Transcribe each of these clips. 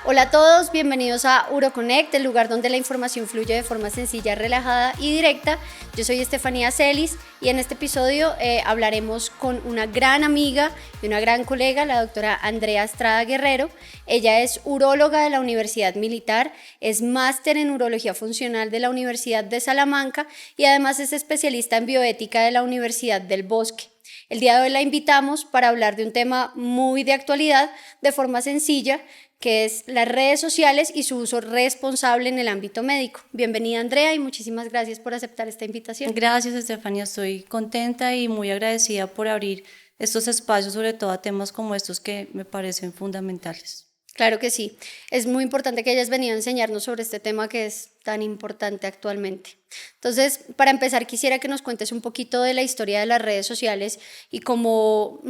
Hola a todos, bienvenidos a UroConnect, el lugar donde la información fluye de forma sencilla, relajada y directa. Yo soy Estefanía Celis y en este episodio hablaremos con una gran amiga y una gran colega, la doctora Andrea Estrada Guerrero. Ella es uróloga de la Universidad Militar, es máster en urología funcional de la Universidad de Salamanca y además es especialista en bioética de la Universidad del Bosque. El día de hoy la invitamos para hablar de un tema muy de actualidad, de forma sencilla, que es las redes sociales y su uso responsable en el ámbito médico. Bienvenida, Andrea, y muchísimas gracias por aceptar esta invitación. Gracias, Estefanía, estoy contenta y muy agradecida por abrir estos espacios, sobre todo a temas como estos que me parecen fundamentales. Claro que sí, es muy importante que hayas venido a enseñarnos sobre este tema que es tan importante actualmente. Entonces, para empezar, quisiera que nos cuentes un poquito de la historia de las redes sociales y cómo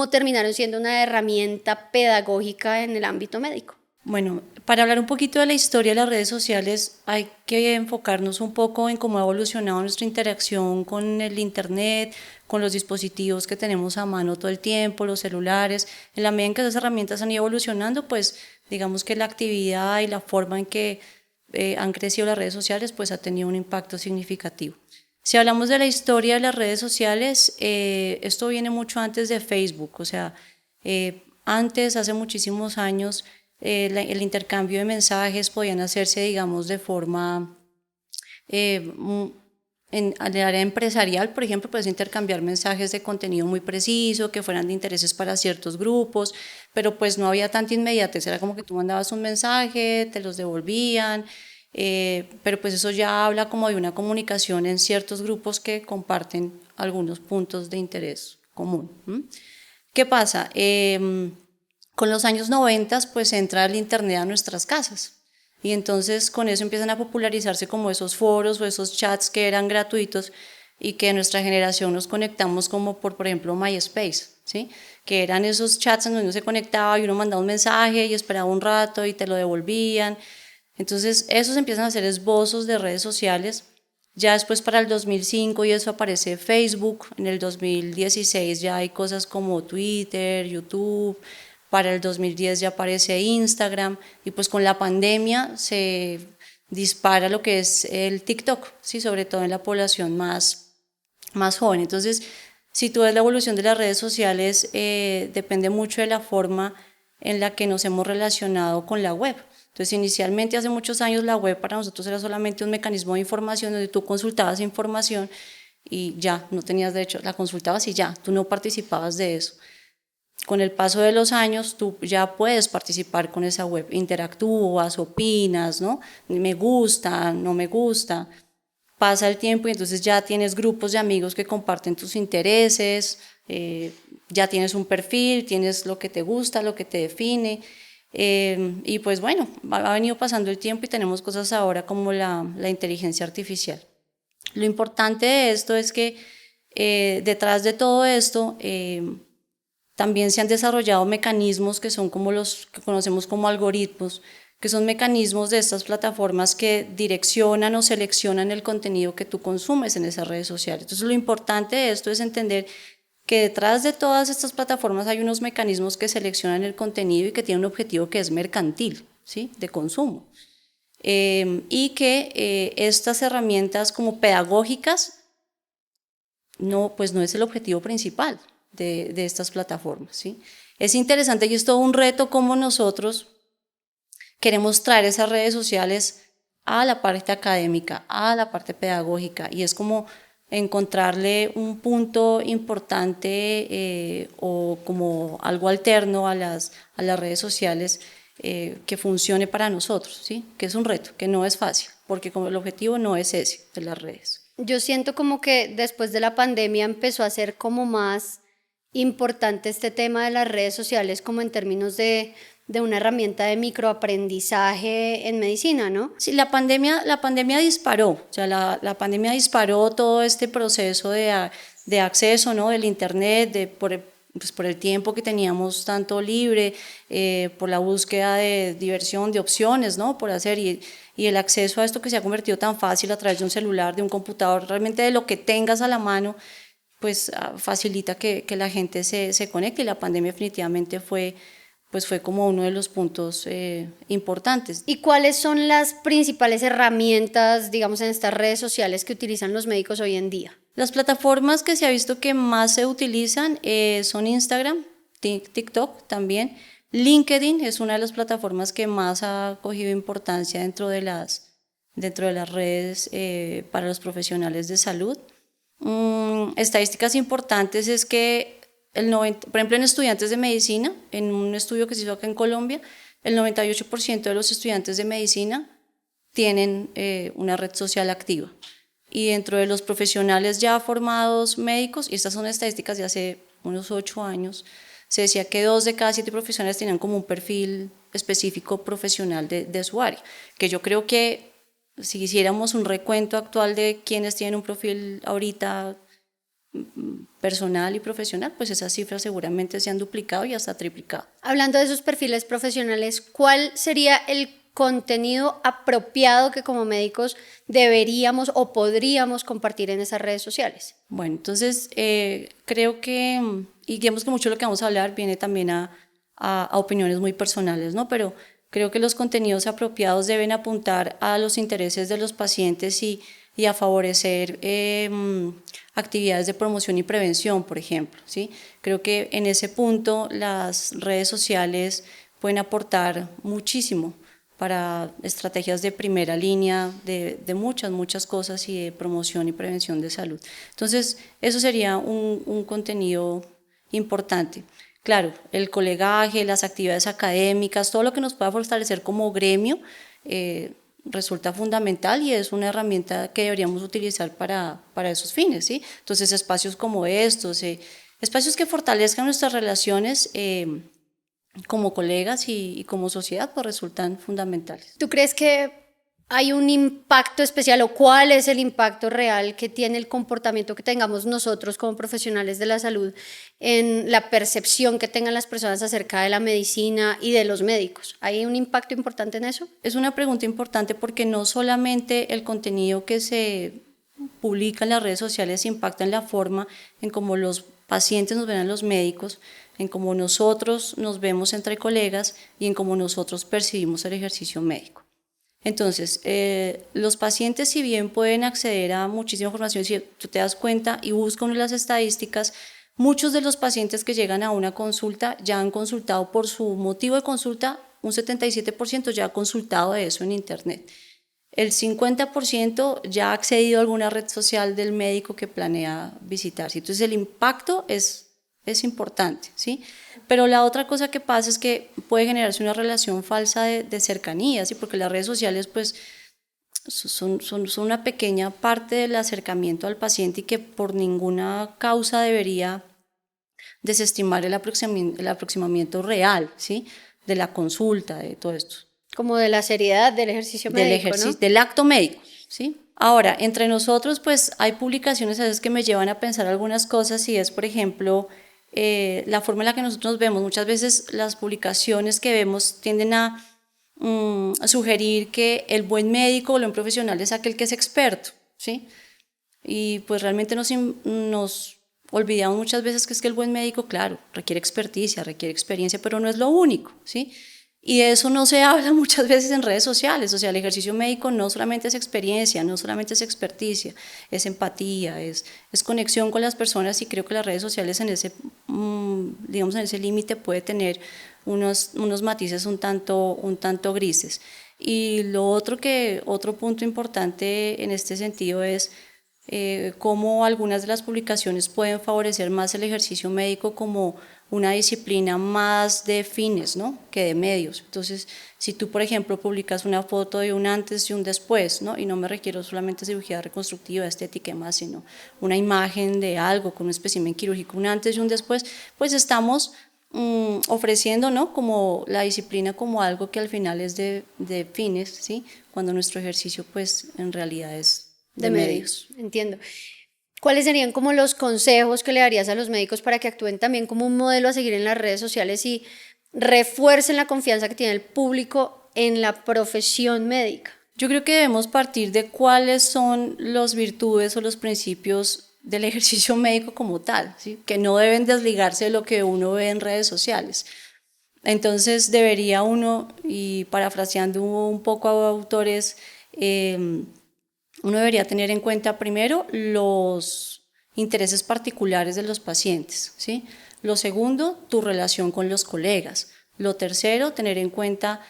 terminaron siendo una herramienta pedagógica en el ámbito médico. Bueno, para hablar un poquito de la historia de las redes sociales, hay que enfocarnos un poco en cómo ha evolucionado nuestra interacción con el Internet, con los dispositivos que tenemos a mano todo el tiempo, los celulares. En la medida en que esas herramientas han ido evolucionando, pues digamos que la actividad y la forma en que han crecido las redes sociales, pues ha tenido un impacto significativo. Si hablamos de la historia de las redes sociales, esto viene mucho antes de Facebook, o sea, antes, hace muchísimos años, el intercambio de mensajes podían hacerse, digamos, de forma, en el área empresarial, por ejemplo, puedes intercambiar mensajes de contenido muy preciso, que fueran de intereses para ciertos grupos, pero pues no había tanta inmediatez, era como que tú mandabas un mensaje, te los devolvían, pero pues eso ya habla como de una comunicación en ciertos grupos que comparten algunos puntos de interés común. ¿Qué pasa? Con los años 90 pues entra el Internet a nuestras casas y entonces con eso empiezan a popularizarse como esos foros o esos chats que eran gratuitos y que en nuestra generación nos conectamos como por ejemplo MySpace, ¿sí? Que eran esos chats en donde uno se conectaba y uno mandaba un mensaje y esperaba un rato y te lo devolvían. Entonces esos empiezan a hacer esbozos de redes sociales. Ya después para el 2005 y eso aparece Facebook, en el 2016 ya hay cosas como Twitter, YouTube, para el 2010 ya aparece Instagram y pues con la pandemia se dispara lo que es el TikTok, ¿sí? Sobre todo en la población más joven. Entonces, si tú ves la evolución de las redes sociales, depende mucho de la forma en la que nos hemos relacionado con la web. Entonces, inicialmente, hace muchos años, la web para nosotros era solamente un mecanismo de información donde tú consultabas información y ya, no tenías derecho, la consultabas y ya, tú no participabas de eso. Con el paso de los años, tú ya puedes participar con esa web, interactúas, opinas, ¿no? Me gusta, no me gusta. Pasa el tiempo y entonces ya tienes grupos de amigos que comparten tus intereses, ya tienes un perfil, tienes lo que te gusta, lo que te define. Y pues bueno, ha venido pasando el tiempo y tenemos cosas ahora como la inteligencia artificial. Lo importante de esto es que detrás de todo esto también se han desarrollado mecanismos que son como los que conocemos como algoritmos, que son mecanismos de estas plataformas que direccionan o seleccionan el contenido que tú consumes en esas redes sociales. Entonces lo importante de esto es entender que detrás de todas estas plataformas hay unos mecanismos que seleccionan el contenido y que tienen un objetivo que es mercantil, ¿sí? De consumo. Y que estas herramientas como pedagógicas pues no es el objetivo principal de estas plataformas, ¿sí? Es interesante y es todo un reto cómo nosotros queremos traer esas redes sociales a la parte académica, a la parte pedagógica, y es como encontrarle un punto importante o como algo alterno a las redes sociales que funcione para nosotros, ¿sí? Que es un reto, que no es fácil, porque como el objetivo no es ese de las redes. Yo siento como que después de la pandemia empezó a ser como más importante este tema de las redes sociales como en términos de una herramienta de microaprendizaje en medicina, ¿no? Sí, la pandemia disparó, o sea, la pandemia disparó todo este proceso de acceso, ¿no? Del Internet, pues por el tiempo que teníamos tanto libre, por la búsqueda de diversión, de opciones, ¿no? Por hacer y el acceso a esto que se ha convertido tan fácil a través de un celular, de un computador, realmente de lo que tengas a la mano, pues facilita que la gente se conecte y la pandemia definitivamente fue pues fue como uno de los puntos importantes. ¿Y cuáles son las principales herramientas, digamos, en estas redes sociales que utilizan los médicos hoy en día? Las plataformas que se ha visto que más se utilizan son Instagram, TikTok también. LinkedIn es una de las plataformas que más ha cogido importancia dentro de las redes para los profesionales de salud. Estadísticas importantes es que por ejemplo, en estudiantes de medicina, en un estudio que se hizo acá en Colombia, el 98% de los estudiantes de medicina tienen una red social activa. Y dentro de los profesionales ya formados médicos, y estas son estadísticas de hace unos 8 años, se decía que 2 de cada 7 profesionales tenían como un perfil específico profesional de su área, que yo creo que si hiciéramos un recuento actual de quienes tienen un perfil ahorita personal y profesional, pues esas cifras seguramente se han duplicado y hasta triplicado. Hablando de esos perfiles profesionales, ¿cuál sería el contenido apropiado que como médicos deberíamos o podríamos compartir en esas redes sociales? Bueno, entonces creo que, y digamos que mucho de lo que vamos a hablar viene también a opiniones muy personales, ¿no? Pero creo que los contenidos apropiados deben apuntar a los intereses de los pacientes y a favorecer actividades de promoción y prevención, por ejemplo, ¿sí? Creo que en ese punto las redes sociales pueden aportar muchísimo para estrategias de primera línea, de muchas cosas y de promoción y prevención de salud. Entonces, eso sería un contenido importante. Claro, el colegaje, las actividades académicas, todo lo que nos pueda fortalecer como gremio, resulta fundamental y es una herramienta que deberíamos utilizar para esos fines, ¿sí? Entonces, espacios como estos, espacios que fortalezcan nuestras relaciones como colegas y como sociedad, pues resultan fundamentales. ¿Tú crees que hay un impacto especial o cuál es el impacto real que tiene el comportamiento que tengamos nosotros como profesionales de la salud en la percepción que tengan las personas acerca de la medicina y de los médicos? ¿Hay un impacto importante en eso? Es una pregunta importante porque no solamente el contenido que se publica en las redes sociales impacta en la forma en cómo los pacientes nos ven a los médicos, en cómo nosotros nos vemos entre colegas y en cómo nosotros percibimos el ejercicio médico. Entonces, los pacientes, si bien pueden acceder a muchísima información, si tú te das cuenta y buscas las estadísticas, muchos de los pacientes que llegan a una consulta ya han consultado por su motivo de consulta, un 77% ya ha consultado de eso en internet. El 50% ya ha accedido a alguna red social del médico que planea visitar. Entonces, el impacto es importante, ¿sí? Pero la otra cosa que pasa es que puede generarse una relación falsa de cercanía, ¿sí? Porque las redes sociales pues son una pequeña parte del acercamiento al paciente y que por ninguna causa debería desestimar el aproximamiento real, ¿sí? De la consulta, de todo esto. Como de la seriedad del ejercicio médico, ¿no? Del acto médico, ¿sí? Ahora, entre nosotros pues hay publicaciones a veces que me llevan a pensar algunas cosas y es, por ejemplo, la forma en la que nosotros nos vemos. Muchas veces las publicaciones que vemos tienden a sugerir que el buen médico o el buen profesional es aquel que es experto, ¿sí? Y pues realmente nos olvidamos muchas veces que es que el buen médico, claro, requiere experticia, requiere experiencia, pero no es lo único, ¿sí? Y de eso no se habla muchas veces en redes sociales. O sea, el ejercicio médico no solamente es experiencia, no solamente es experticia, es empatía, es conexión con las personas, y creo que las redes sociales en ese, digamos, en ese límite puede tener unos matices un tanto grises. Y otro punto importante en este sentido es cómo algunas de las publicaciones pueden favorecer más el ejercicio médico como una disciplina más de fines, ¿no? Que de medios. Entonces, si tú, por ejemplo, publicas una foto de un antes y un después, ¿no? Y no me refiero solamente a cirugía reconstructiva, estética y más, sino una imagen de algo con un espécimen quirúrgico, un antes y un después, pues estamos ofreciendo, ¿no? Como la disciplina como algo que al final es de fines, ¿sí? Cuando nuestro ejercicio, pues, en realidad es de medios. Entiendo. ¿Cuáles serían como los consejos que le darías a los médicos para que actúen también como un modelo a seguir en las redes sociales y refuercen la confianza que tiene el público en la profesión médica? Yo creo que debemos partir de cuáles son las virtudes o los principios del ejercicio médico como tal, ¿sí? Que no deben desligarse de lo que uno ve en redes sociales. Entonces debería uno, y parafraseando un poco a autores, uno debería tener en cuenta primero los intereses particulares de los pacientes, ¿sí? Lo segundo, tu relación con los colegas. Lo tercero, tener en cuenta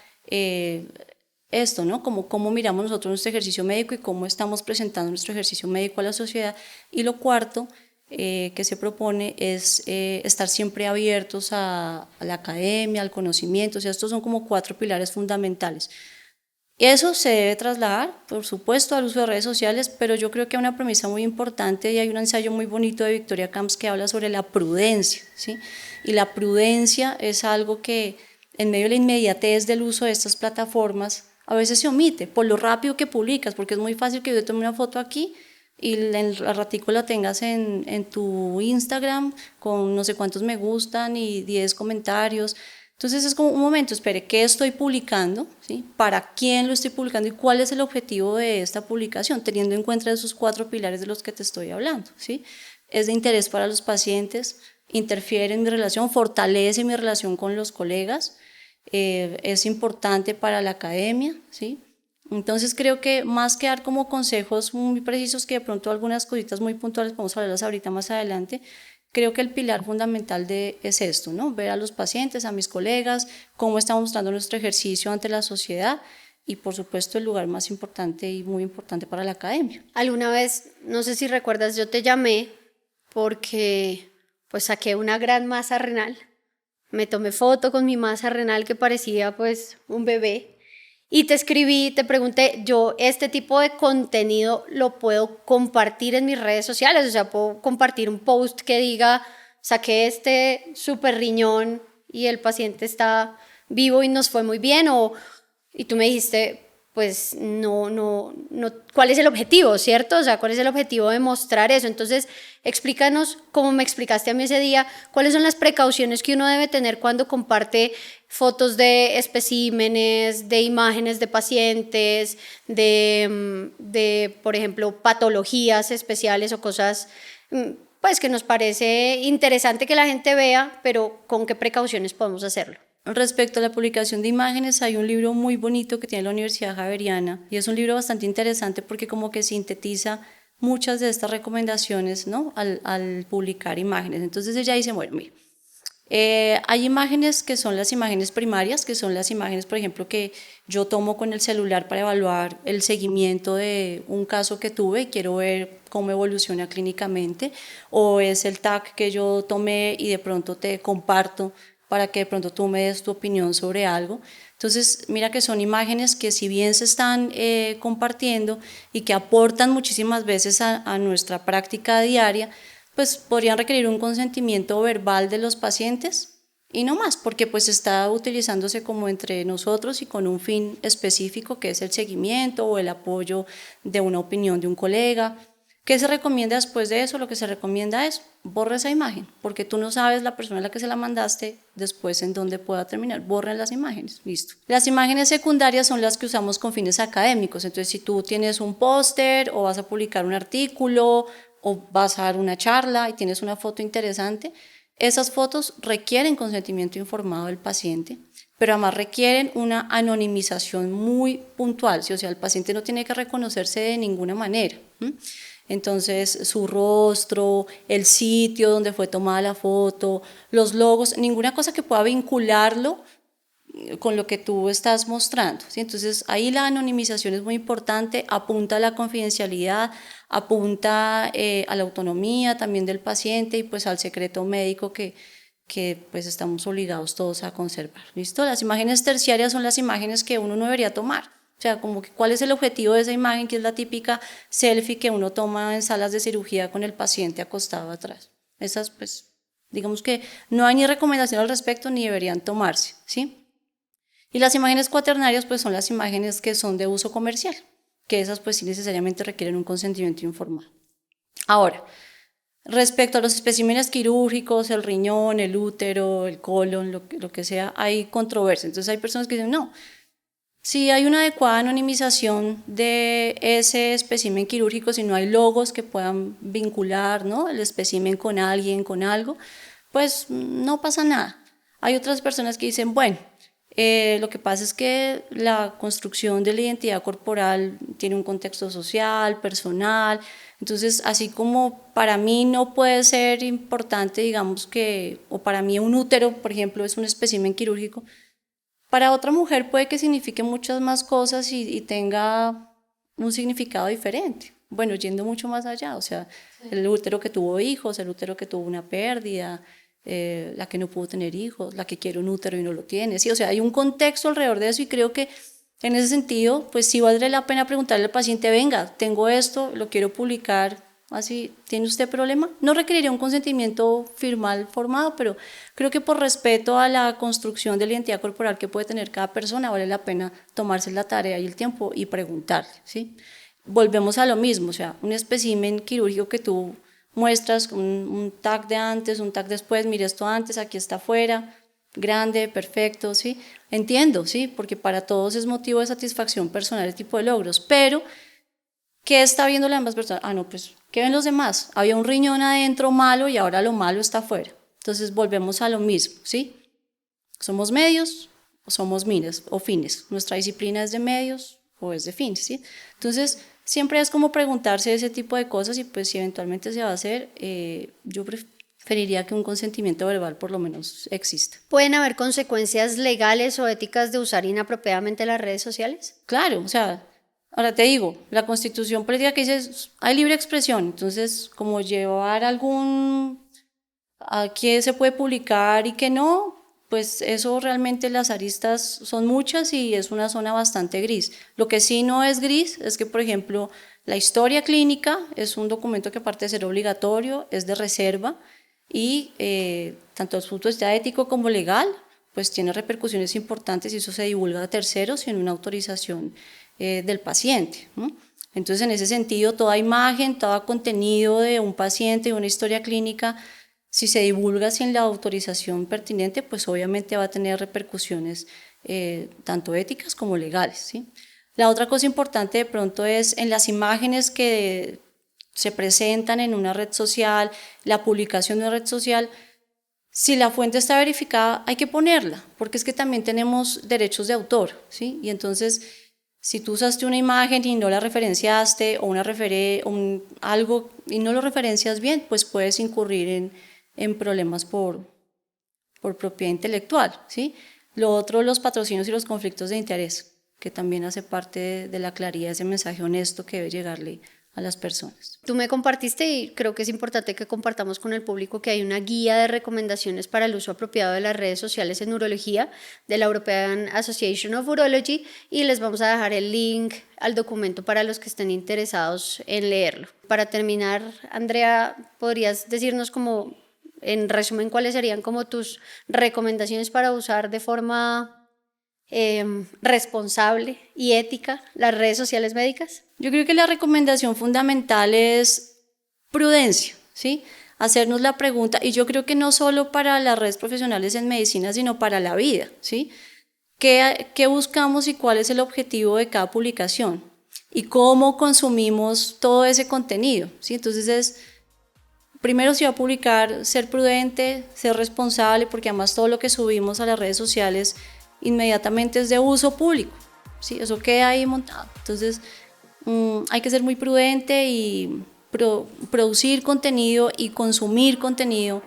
esto, ¿no? Cómo miramos nosotros nuestro ejercicio médico y cómo estamos presentando nuestro ejercicio médico a la sociedad. Y lo cuarto que se propone es estar siempre abiertos a la academia, al conocimiento. O sea, estos son como 4 pilares fundamentales. Eso se debe trasladar, por supuesto, al uso de redes sociales, pero yo creo que hay una premisa muy importante y hay un ensayo muy bonito de Victoria Camps que habla sobre la prudencia, ¿sí? Y la prudencia es algo que en medio de la inmediatez del uso de estas plataformas a veces se omite por lo rápido que publicas, porque es muy fácil que yo tome una foto aquí y al ratico la tengas en tu Instagram con no sé cuántos me gustan y 10 comentarios. Entonces es como un momento, espere, ¿qué estoy publicando? ¿Sí? ¿Para quién lo estoy publicando? ¿Y cuál es el objetivo de esta publicación? Teniendo en cuenta esos 4 pilares de los que te estoy hablando, ¿sí? Es de interés para los pacientes, interfiere en mi relación, fortalece mi relación con los colegas, es importante para la academia, ¿sí? Entonces creo que más que dar como consejos muy precisos, que de pronto algunas cositas muy puntuales, vamos a hablarlas ahorita más adelante, creo que el pilar fundamental es esto, ¿no? Ver a los pacientes, a mis colegas, cómo estamos mostrando nuestro ejercicio ante la sociedad y por supuesto el lugar más importante y muy importante para la academia. Alguna vez, no sé si recuerdas, yo te llamé porque pues saqué una gran masa renal, me tomé foto con mi masa renal que parecía pues un bebé. Y te escribí, te pregunté, yo este tipo de contenido lo puedo compartir en mis redes sociales, o sea, puedo compartir un post que diga, saqué este súper riñón y el paciente está vivo y nos fue muy bien, y tú me dijiste, pues no, ¿cuál es el objetivo, cierto? O sea, ¿cuál es el objetivo de mostrar eso? Entonces, explícanos, como me explicaste a mí ese día, cuáles son las precauciones que uno debe tener cuando comparte fotos de especímenes, de imágenes de pacientes, de por ejemplo, patologías especiales o cosas pues que nos parece interesante que la gente vea, pero ¿con qué precauciones podemos hacerlo? Respecto a la publicación de imágenes, hay un libro muy bonito que tiene la Universidad Javeriana y es un libro bastante interesante porque como que sintetiza muchas de estas recomendaciones, ¿no? al publicar imágenes. Entonces ella dice, bueno, mire, hay imágenes que son las imágenes primarias, que son las imágenes, por ejemplo, que yo tomo con el celular para evaluar el seguimiento de un caso que tuve y quiero ver cómo evoluciona clínicamente, o es el TAC que yo tomé y de pronto te comparto para que de pronto tú me des tu opinión sobre algo. Entonces, mira que son imágenes que si bien se están compartiendo y que aportan muchísimas veces a nuestra práctica diaria, pues podrían requerir un consentimiento verbal de los pacientes y no más, porque pues está utilizándose como entre nosotros y con un fin específico que es el seguimiento o el apoyo de una opinión de un colega. ¿Qué se recomienda después de eso? Lo que se recomienda es borra esa imagen, porque tú no sabes la persona a la que se la mandaste después en dónde pueda terminar. Borren las imágenes, listo. Las imágenes secundarias son las que usamos con fines académicos, entonces si tú tienes un póster o vas a publicar un artículo o vas a dar una charla y tienes una foto interesante, esas fotos requieren consentimiento informado del paciente, pero además requieren una anonimización muy puntual, ¿sí? O sea, el paciente no tiene que reconocerse de ninguna manera. Entonces, su rostro, el sitio donde fue tomada la foto, los logos, ninguna cosa que pueda vincularlo con lo que tú estás mostrando, ¿sí? Entonces, ahí la anonimización es muy importante, apunta a la confidencialidad, apunta a la autonomía también del paciente y pues al secreto médico que pues estamos obligados todos a conservar, ¿listo? Las imágenes terciarias son las imágenes que uno no debería tomar. O sea, como que cuál es el objetivo de esa imagen, que es la típica selfie que uno toma en salas de cirugía con el paciente acostado atrás. Esas, pues, digamos que no hay ni recomendación al respecto ni deberían tomarse, ¿sí? Y las imágenes cuaternarias, pues, son las imágenes que son de uso comercial, que esas, pues, sí necesariamente requieren un consentimiento informado. Ahora, respecto a los especímenes quirúrgicos, el riñón, el útero, el colon, lo que sea, hay controversia. Entonces hay personas que dicen, no, si hay una adecuada anonimización de ese espécimen quirúrgico, si no hay logos que puedan vincular, ¿no?, el espécimen con alguien, con algo, pues no pasa nada. Hay otras personas que dicen, bueno, lo que pasa es que la construcción de la identidad corporal tiene un contexto social, personal, entonces así como para mí no puede ser importante, digamos que, o para mí un útero, por ejemplo, es un espécimen quirúrgico, para otra mujer puede que signifique muchas más cosas y tenga un significado diferente. Bueno, yendo mucho más allá, o sea, el útero que tuvo hijos, el útero que tuvo una pérdida, la que no pudo tener hijos, la que quiere un útero y no lo tiene, sí, o sea, hay un contexto alrededor de eso y creo que en ese sentido, pues sí valdría la pena preguntarle al paciente, venga, tengo esto, lo quiero publicar, así, ¿tiene usted problema? No requeriría un consentimiento formal formado, pero creo que por respeto a la construcción de la identidad corporal que puede tener cada persona, vale la pena tomarse la tarea y el tiempo y preguntarle, ¿sí? Volvemos a lo mismo, o sea, un espécimen quirúrgico que tú muestras, un tag de antes, un tag después, mire esto antes, aquí está afuera, grande, perfecto, ¿sí? Entiendo, ¿sí? Porque para todos es motivo de satisfacción personal el tipo de logros, pero ¿qué está viendo las demás personas? Ah, no, pues, ¿qué ven los demás? Había un riñón adentro malo y ahora lo malo está afuera. Entonces volvemos a lo mismo, ¿sí? ¿Somos medios o somos fines? Nuestra disciplina es de medios o es de fines, ¿sí? Entonces, siempre es como preguntarse ese tipo de cosas y pues si eventualmente se va a hacer, yo preferiría que un consentimiento verbal por lo menos exista. ¿Pueden haber consecuencias legales o éticas de usar inapropiadamente las redes sociales? Claro, o sea, ahora te digo, la Constitución política que dice hay libre expresión, entonces como llevar a qué se puede publicar y qué no, pues eso realmente las aristas son muchas y es una zona bastante gris. Lo que sí no es gris es que, por ejemplo, la historia clínica es un documento que aparte de ser obligatorio, es de reserva y tanto desde el punto de vista ético como legal, pues tiene repercusiones importantes y eso se divulga a terceros y en una autorización del paciente, ¿no? Entonces, en ese sentido, toda imagen, todo contenido de un paciente, de una historia clínica, si se divulga sin la autorización pertinente, pues obviamente va a tener repercusiones tanto éticas como legales, ¿sí? La otra cosa importante de pronto es en las imágenes que se presentan en una red social, la publicación de una red social, si la fuente está verificada hay que ponerla, porque es que también tenemos derechos de autor, ¿sí? Y entonces, si tú usaste una imagen y no la referenciaste o algo y no lo referencias bien, pues puedes incurrir en problemas por propiedad intelectual, ¿sí? Lo otro, los patrocinios y los conflictos de interés, que también hace parte de la claridad de ese mensaje honesto que debe llegarle a las personas. Tú me compartiste y creo que es importante que compartamos con el público que hay una guía de recomendaciones para el uso apropiado de las redes sociales en urología de la European Association of Urology y les vamos a dejar el link al documento para los que estén interesados en leerlo. Para terminar, Andrea, ¿podrías decirnos como en resumen cuáles serían como tus recomendaciones para usar de forma responsable y ética las redes sociales médicas? Yo creo que la recomendación fundamental es prudencia, ¿sí? Hacernos la pregunta, y yo creo que no solo para las redes profesionales en medicina, sino para la vida, ¿sí? ¿Qué buscamos y cuál es el objetivo de cada publicación? Y cómo consumimos todo ese contenido, ¿sí? Entonces primero si va a publicar, ser prudente, ser responsable, porque además todo lo que subimos a las redes sociales inmediatamente es de uso público, ¿sí? Eso queda ahí montado. Entonces, hay que ser muy prudente y producir contenido y consumir contenido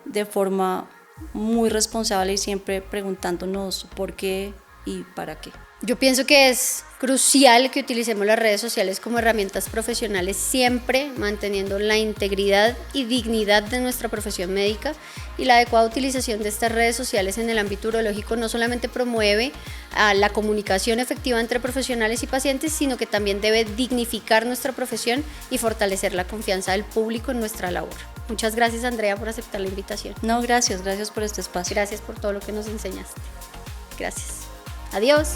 de forma muy responsable y siempre preguntándonos por qué y para qué. Yo pienso que es crucial que utilicemos las redes sociales como herramientas profesionales, siempre manteniendo la integridad y dignidad de nuestra profesión médica, y la adecuada utilización de estas redes sociales en el ámbito urológico no solamente promueve la comunicación efectiva entre profesionales y pacientes, sino que también debe dignificar nuestra profesión y fortalecer la confianza del público en nuestra labor. Muchas gracias, Andrea, por aceptar la invitación. No, gracias por este espacio. Gracias por todo lo que nos enseñaste. Gracias. Adiós.